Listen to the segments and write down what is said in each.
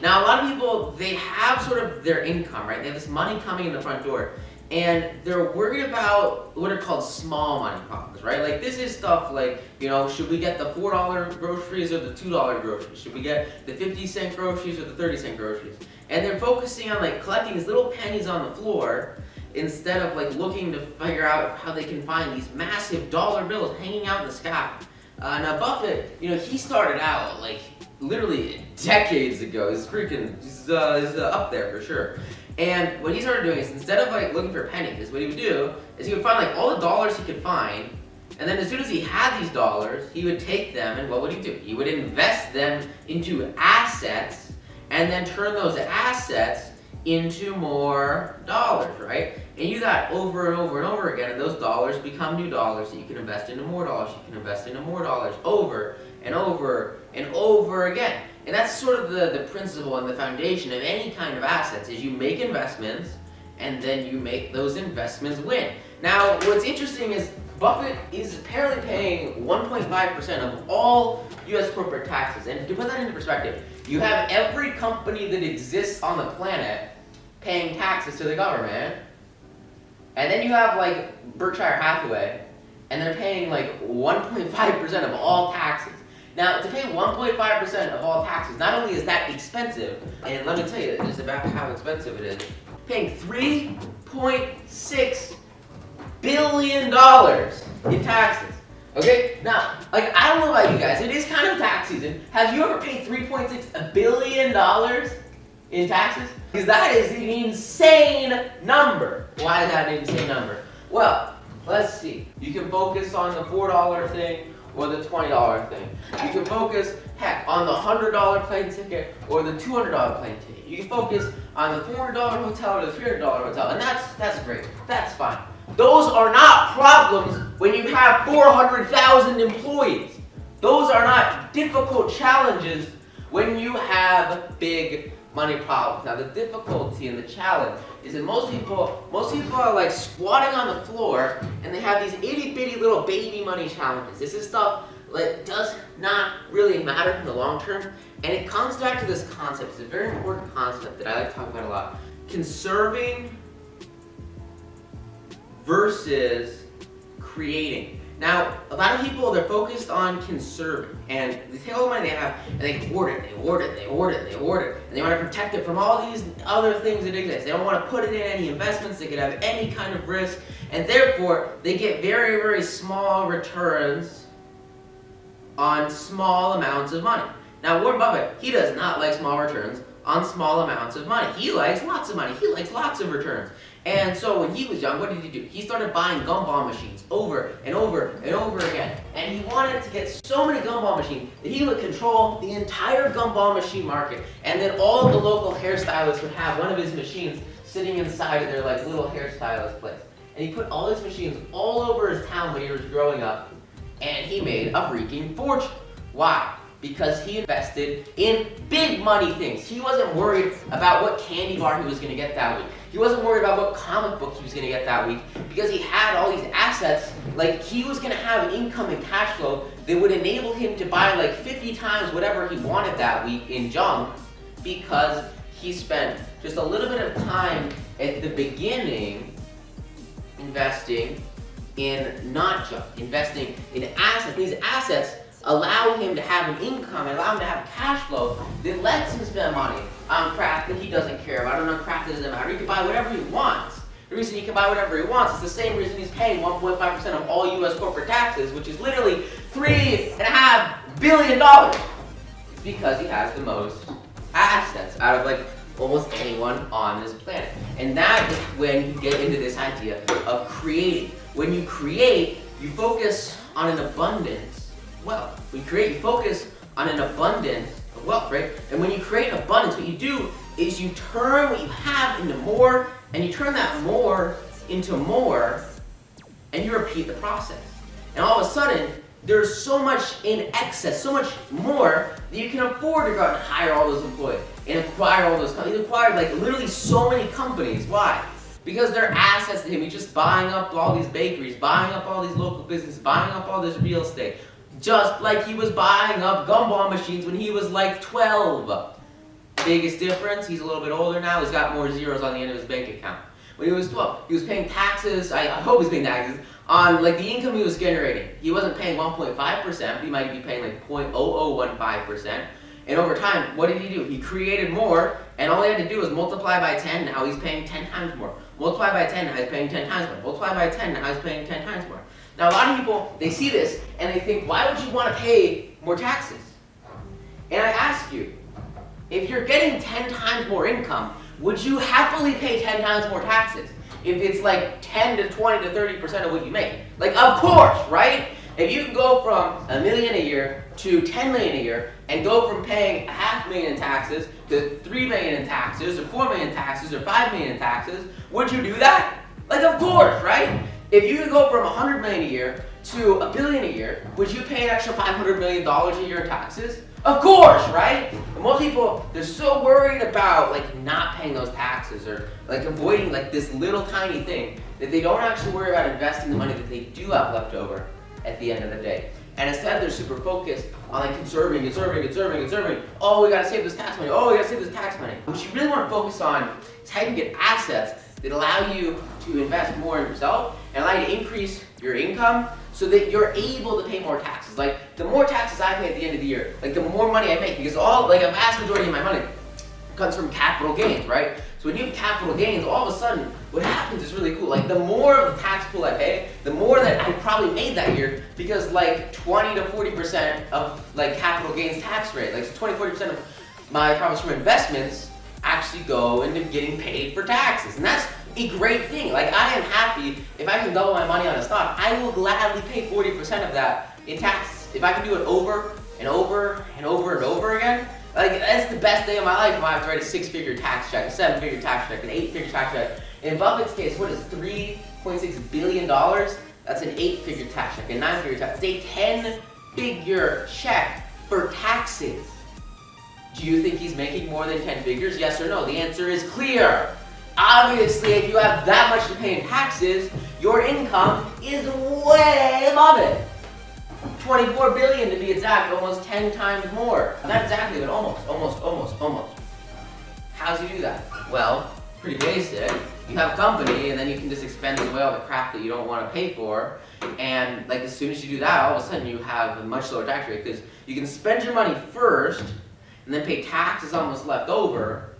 Now, a lot of people, they have sort of their income, right? They have this money coming in the front door, and they're worried about what are called small money problems, right? Like, this is stuff like, should we get the $4 groceries or the $2 groceries? Should we get the 50-cent groceries or the 30-cent groceries? And they're focusing on, like, collecting these little pennies on the floor instead of, like, looking to figure out how they can find these massive dollar bills hanging out in the sky. Now, Buffett, he started out, like, literally decades ago. He's up there for sure. And what he started doing is, instead of like looking for pennies, what he would do is he would find like all the dollars he could find, and then as soon as he had these dollars, he would take them and what would he do? He would invest them into assets and then turn those assets into more dollars, right? And you do that over and over and over again, and those dollars become new dollars that you can invest into more dollars, you can invest into more dollars over and over and over again. And that's sort of the principle and the foundation of any kind of assets, is you make investments and then you make those investments win. Now, what's interesting is Buffett is apparently paying 1.5% of all US corporate taxes. And to put that into perspective, you have every company that exists on the planet paying taxes to the government, and then you have like Berkshire Hathaway, and they're paying like 1.5% of all taxes. Now, to pay 1.5% of all taxes, not only is that expensive, and let me tell you just about how expensive it is, paying $3.6 billion in taxes. Okay? Now, like, I don't know about you guys, it is kind of tax season. Have you ever paid $3.6 billion in taxes? Because that is an insane number. Why is that an insane number? Well, let's see. You can focus on the $4 thing or the $20 thing. You can focus, heck, on the $100 plane ticket or the $200 plane ticket. You can focus on the $400 hotel or the $300 hotel, and that's great. That's fine. Those are not problems when you have 400,000 employees. Those are not difficult challenges when you have big money problems. Now, the difficulty and the challenge is that most people are like squatting on the floor, and they have these itty bitty little baby money challenges. This is stuff that does not really matter in the long term, and it comes back to this concept. It's a very important concept that I like to talk about a lot. Conserving versus creating. Now, a lot of people, they're focused on conserving, and they take all the money they have, and they hoard it, they hoard it, they hoard it, they hoard it, and they want to protect it from all these other things that exist. They don't want to put it in any investments that could have any kind of risk, and therefore, they get very, very small returns on small amounts of money. Now, Warren Buffett, he does not like small returns on small amounts of money. He likes lots of money. He likes lots of returns. And so when he was young, what did he do? He started buying gumball machines over and over and over again. And he wanted to get so many gumball machines that he would control the entire gumball machine market. And then all of the local hairstylists would have one of his machines sitting inside of their like little hairstylist place. And he put all these machines all over his town when he was growing up. And he made a freaking fortune. Why? Because he invested in big money things. He wasn't worried about what candy bar he was going to get that week. He wasn't worried about what comic book he was going to get that week, because he had all these assets. Like, he was going to have income and cash flow that would enable him to buy like 50 times whatever he wanted that week in junk, because he spent just a little bit of time at the beginning investing in not junk, investing in assets. These assets allow him to have an income and allow him to have cash flow that lets him spend money on crap that he doesn't care about, and on crap that doesn't matter. He can buy whatever he wants. The reason he can buy whatever he wants is the same reason he's paying 1.5% of all US corporate taxes, which is literally $3.5 billion. It's because he has the most assets out of like almost anyone on this planet. And that is when you get into this idea of creating. When you create, you focus on an abundance of wealth. When you create, you focus on an abundance of wealth, right? And when you create abundance, what you do is you turn what you have into more, and you turn that more into more, and you repeat the process. And all of a sudden, there's so much in excess, so much more, that you can afford to go out and hire all those employees and acquire all those companies. He acquired like literally so many companies. Why? Because they're assets to him. He's just buying up all these bakeries, buying up all these local businesses, buying up all this real estate. Just like he was buying up gumball machines when he was like 12. biggest difference, he's a little bit older now, he's got more zeros on the end of his bank account. When he was 12, he was paying taxes, I hope he's paying taxes, on like the income he was generating. He wasn't paying 1.5%, he might be paying like 0.0015%. And over time, what did he do? He created more, and all he had to do was multiply by 10, now he's paying 10 times more. Multiply by 10, now he's paying 10 times more. Multiply by 10, now he's paying 10 times more. Now a lot of people, they see this, and they think, why would you want to pay more taxes? And I ask you, if you're getting 10 times more income, would you happily pay 10 times more taxes? If it's like 10 to 20 to 30% of what you make. Like, of course, right? If you can go from $1 million a year to $10 million a year, and go from paying $500,000 in taxes to $3 million in taxes, or $4 million in taxes, or $5 million in taxes, would you do that? Like, of course, right? If you could go from $100 million a year to $1 billion a year, would you pay an extra $500 million a year in taxes? Of course, right? And most people, they're so worried about like not paying those taxes or like avoiding like this little tiny thing that they don't actually worry about investing the money that they do have left over at the end of the day. And instead they're super focused on like conserving. Oh, we gotta save this tax money. Oh, we gotta save this tax money. What you really want to focus on is how you can get assets that allow you to invest more in yourself and allow you to increase your income so that you're able to pay more taxes. Like, the more taxes I pay at the end of the year, like the more money I make, because a vast majority of my money comes from capital gains, right? So when you have capital gains, all of a sudden, what happens is really cool. Like, the more of the tax pool I pay, the more that I probably made that year, because like 20 to 40% of like capital gains tax rate, like 20-40% of my profits from investments actually go into getting paid for taxes. And that's a great thing. Like, I am happy if I can double my money on a stock, I will gladly pay 40% of that in taxes. If I can do it over and over and over and over again, like, that's the best day of my life if I have to write a 6-figure tax check, a 7-figure tax check, an 8-figure tax check. In Buffett's case, what is $3.6 billion? That's an 8-figure tax check, a 9-figure tax. It's a 10-figure check for taxes. Do you think he's making more than 10 figures? Yes or no? The answer is clear. Obviously, if you have that much to pay in taxes, your income is way above it. 24 billion to be exact, almost 10 times more. Not exactly, but almost. How does he do that? Well, pretty basic. You have a company, and then you can just expense away all the crap that you don't want to pay for. And like, as soon as you do that, all of a sudden you have a much lower tax rate, because you can spend your money first, and then pay taxes on what's left over.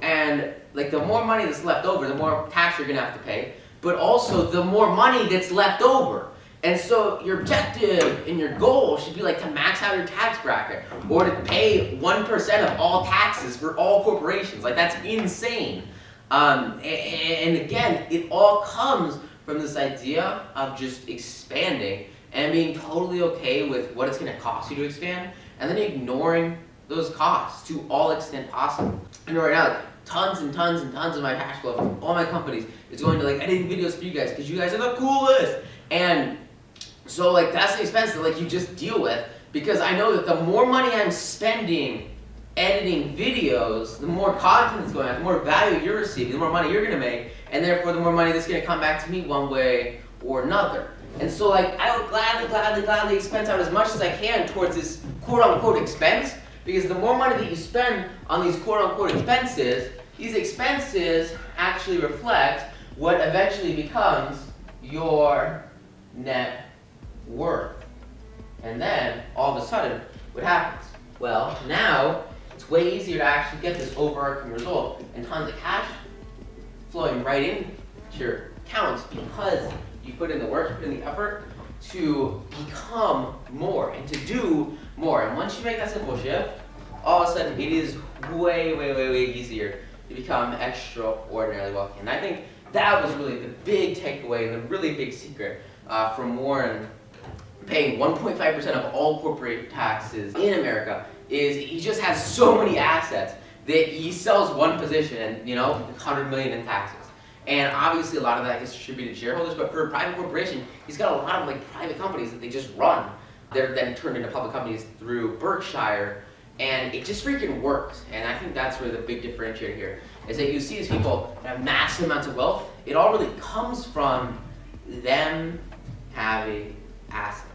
And like, the more money that's left over, the more tax you're gonna have to pay, but also the more money that's left over. And so your objective and your goal should be like to max out your tax bracket, or to pay 1% of all taxes for all corporations. Like, that's insane. And again, it all comes from this idea of just expanding and being totally okay with what it's gonna cost you to expand, and then ignoring those costs to all extent possible. I know right now, like, tons and tons and tons of my cash flow from all my companies is going to like editing videos for you guys, because you guys are the coolest. And so like, that's the expense that like you just deal with, because I know that the more money I'm spending editing videos, the more content that's going out, the more value you're receiving, the more money you're gonna make, and therefore the more money that's gonna come back to me one way or another. And so like, I would gladly expense out as much as I can towards this quote-unquote expense, because the more money that you spend on these quote-unquote expenses, these expenses actually reflect what eventually becomes your net worth. And then, all of a sudden, what happens? Well, now, it's way easier to actually get this overarching result and tons of cash flowing right into your accounts, because you put in the work, you put in the effort to become more and to do more. And once you make that simple shift, all of a sudden it is way easier to become extraordinarily wealthy. And I think that was really the big takeaway and the really big secret from Warren paying 1.5% of all corporate taxes in America, is he just has so many assets that he sells one position and, you know, 100 million in taxes. And obviously a lot of that gets distributed to shareholders, but for a private corporation, he's got a lot of like private companies that they just run. They're then turned into public companies through Berkshire, and it just freaking works. And I think that's where the big differentiator here is, that you see these people that have massive amounts of wealth. It all really comes from them having assets.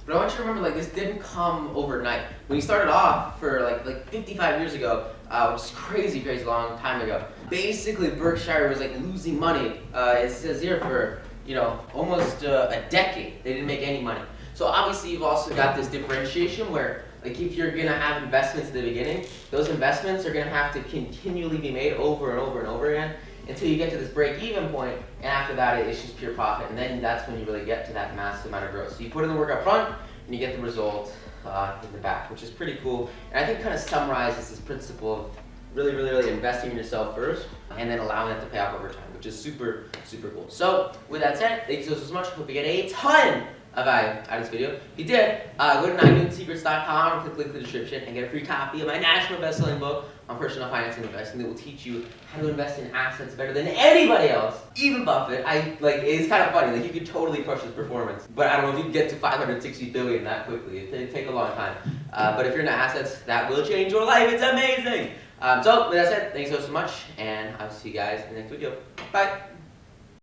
But I want you to remember, like, this didn't come overnight. When he started off for like 55 years ago, which is crazy long time ago. Basically, Berkshire was like losing money. It says here for almost a decade. They didn't make any money. So obviously, you've also got this differentiation where, like, if you're gonna have investments at the beginning, those investments are gonna have to continually be made over and over and over again until you get to this break-even point, and after that, it's just pure profit, and then that's when you really get to that massive amount of growth. So you put in the work up front, and you get the result in the back, which is pretty cool, and I think kind of summarizes this principle of really investing in yourself first, and then allowing it to pay off over time, which is super cool. So with that said, thank you so much. Hope you get a ton of value out of this video. If you did, go to 9newtonsecrets.com, click the link in the description, and get a free copy of my national best-selling book on personal finance and investing that will teach you how to invest in assets better than anybody else, even Buffett. It's kind of funny, like, you could totally crush his performance, but I don't know if you can get to 560 billion that quickly. It'd take a long time. But if you're into assets, that will change your life. It's amazing. So with that said, thanks so much, and I'll see you guys in the next video. Bye.